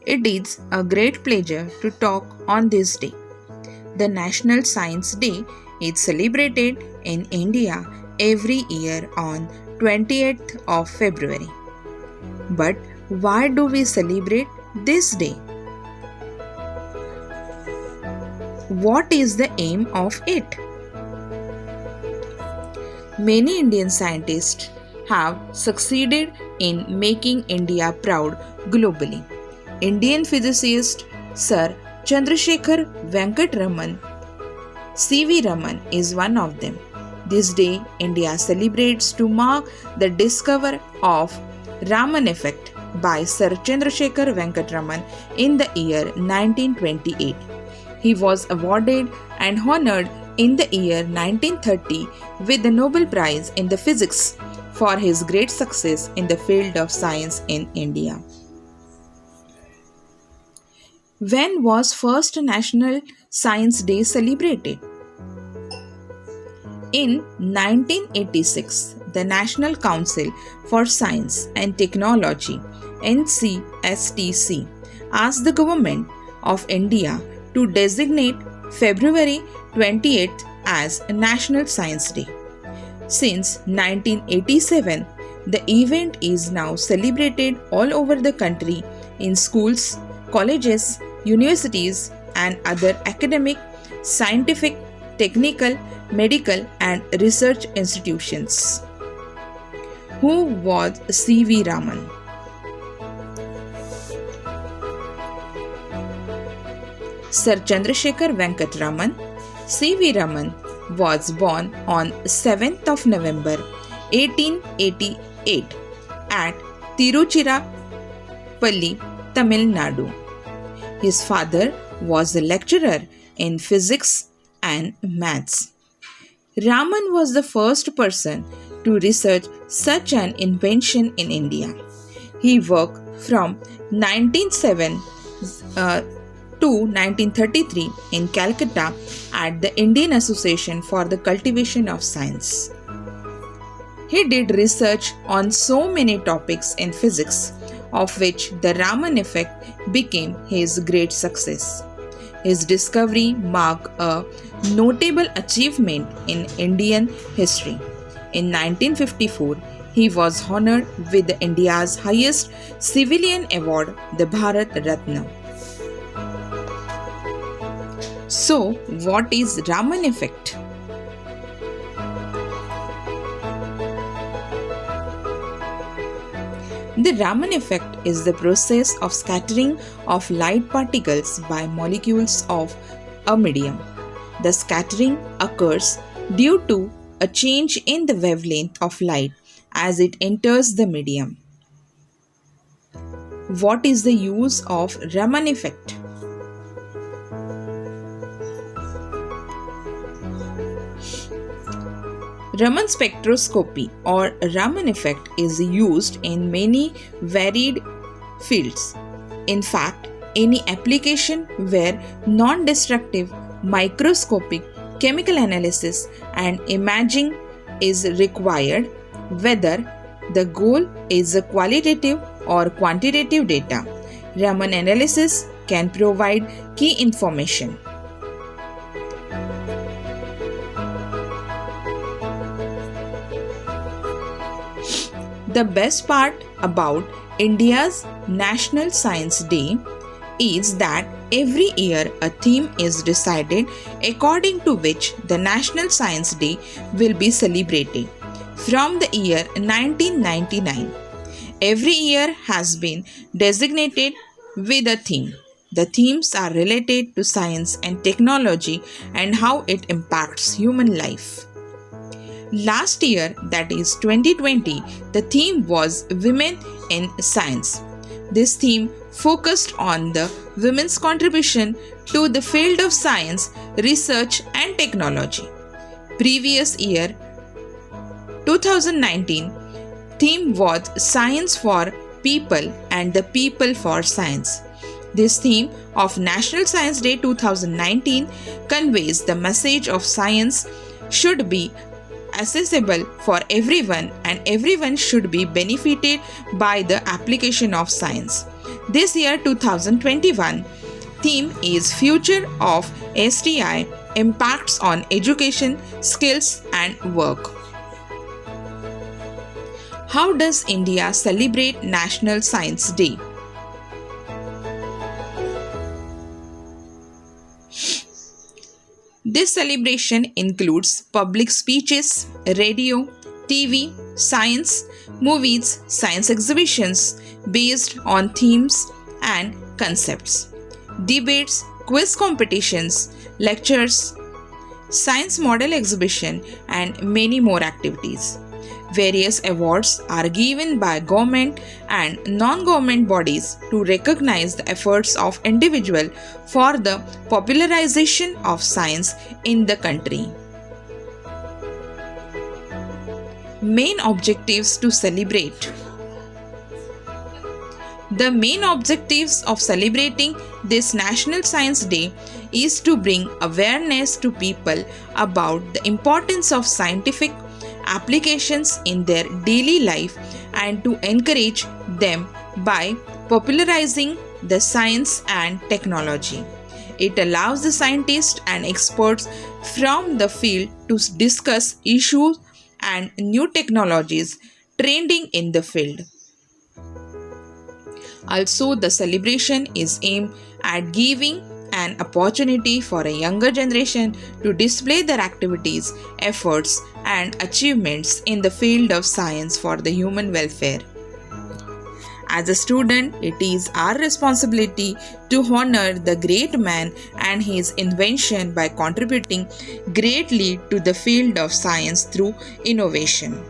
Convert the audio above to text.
It is a great pleasure to talk on this day. The National Science Day is celebrated in India every year on 28th of February. But why do we celebrate this day? What is the aim of it? Many Indian scientists have succeeded in making India proud globally. Indian physicist Sir Chandrasekhar Venkat Raman C.V. Raman is one of them. This day, India celebrates to mark the discovery of Raman effect by Sir Chandrasekhar Venkat Raman in the year 1928. He was awarded and honored in the year 1930 with the Nobel Prize in the Physics for his great success in the field of science in India. When was first National Science Day celebrated? In 1986, the National Council for Science and Technology NCSTC asked the Government of India to designate February 28th as National Science Day. Since 1987, the event is now celebrated all over the country in schools, colleges, universities, and other academic, scientific, technical, medical, and research institutions. Who was C.V. Raman? Sir Chandrasekhar Venkat Raman, C.V. Raman, was born on 7th of November 1888 at Tiruchirappalli, Tamil Nadu. His father was a lecturer in physics and maths. Raman was the first person to research such an invention in India. He worked from 1907 to 1933 in Calcutta at the Indian Association for the Cultivation of Science. He did research on so many topics in physics, of which the Raman effect became his great success. His discovery marked a notable achievement in Indian history. In 1954, he was honored with India's highest civilian award, the Bharat Ratna. So, what is Raman effect? The Raman effect is the process of scattering of light particles by molecules of a medium. The scattering occurs due to a change in the wavelength of light as it enters the medium. What is the use of Raman effect? Raman spectroscopy or Raman effect is used in many varied fields. In fact, any application where non-destructive microscopic chemical analysis and imaging is required, whether the goal is a qualitative or quantitative data, Raman analysis can provide key information. The best part about India's National Science Day is that every year a theme is decided according to which the National Science Day will be celebrated. From the year 1999, every year has been designated with a theme. The themes are related to science and technology and how it impacts human life. Last year, that is 2020, the theme was Women in Science. This theme focused on the women's contribution to the field of science, research and technology. Previous year, 2019, theme was Science for People and the People for Science. This theme of National Science Day 2019 conveys the message of science should be accessible for everyone and everyone should be benefited by the application of science. This year 2021 theme is Future of STI Impacts on Education, Skills and Work. How does India celebrate National Science Day? This celebration includes public speeches, radio, TV, science, movies, science exhibitions based on themes and concepts, debates, quiz competitions, lectures, science model exhibition, and many more activities. Various awards are given by government and non-government bodies to recognize the efforts of individuals for the popularization of science in the country. Main objectives to celebrate. The main objectives of celebrating this National Science Day is to bring awareness to people about the importance of scientific applications in their daily life and to encourage them by popularizing the science and technology. It allows the scientists and experts from the field to discuss issues and new technologies trending in the field. Also, the celebration is aimed at giving an opportunity for a younger generation to display their activities, efforts, and achievements in the field of science for the human welfare. As a student, it is our responsibility to honor the great man and his invention by contributing greatly to the field of science through innovation.